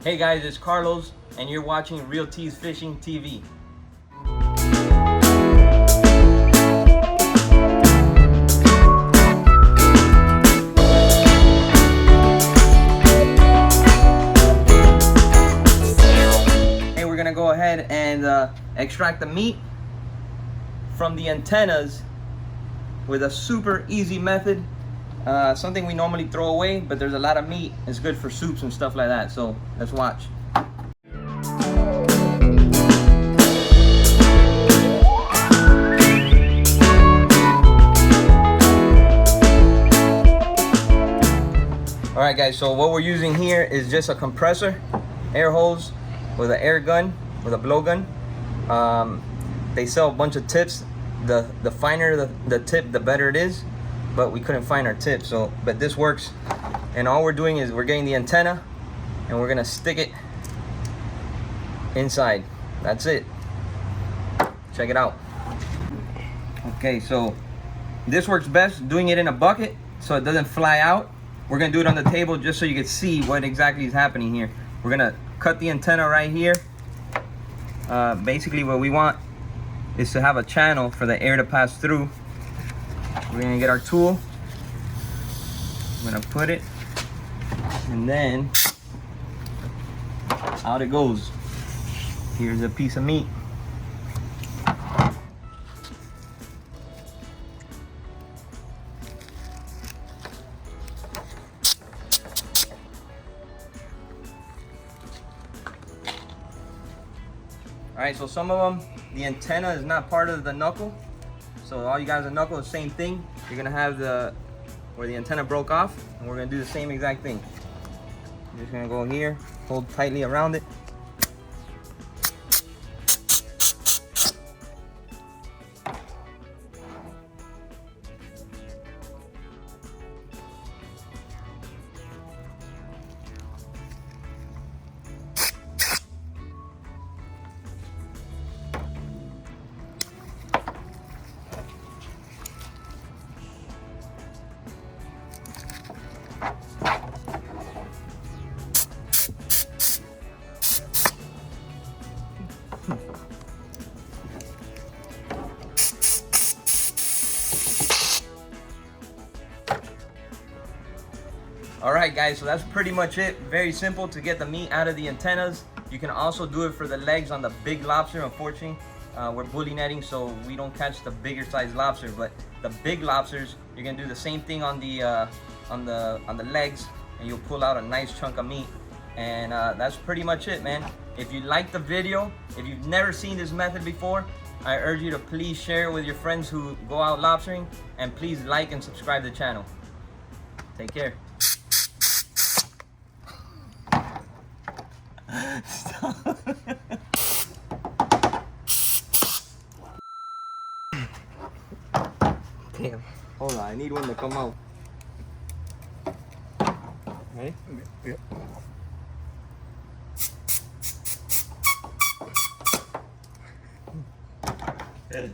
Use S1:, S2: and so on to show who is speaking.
S1: Hey guys, it's Carlos, and you're watching Real T's Fishing TV. Hey, we're gonna go ahead and extract the meat from the antennas with a super easy method. Something we normally throw away, but there's a lot of meat. It's good for soups and stuff like that. So let's watch. All right, guys. So what we're using here is just a compressor, air hose with an air gun, with a blowgun. They sell a bunch of tips. The finer the tip, the better it is. But we couldn't find our tip, so but this works. And all we're doing is we're getting the antenna and we're gonna stick it inside. That's it. Check it out. Okay, so this works best doing it in a bucket so it doesn't fly out. We're gonna do it on the table just so you can see what exactly is happening here. We're gonna cut the antenna right here. Basically what we want is to have a channel for the air to pass through. We're gonna get our tool. I'm gonna put it, and then out it goes. Here's a piece of meat. All right, so some of them, the antenna is not part of the knuckle. So all you guys are knuckle, the same thing. You're gonna have where the antenna broke off, and we're gonna do the same exact thing. You're just gonna go here, hold tightly around it. All right, guys, so that's pretty much it. Very simple to get the meat out of the antennas. You can also do it for the legs on the big lobster. Unfortunately, we're bully netting, so we don't catch the bigger size lobster. But the big lobsters, you're gonna do the same thing on the legs, and you'll pull out a nice chunk of meat. And that's pretty much it, man. If you like the video, if you've never seen this method before, I urge you to please share it with your friends who go out lobstering, and please like and subscribe to the channel. Take care. Stop. Damn. Hold on, I need one to come out. Ready? Yep. Good.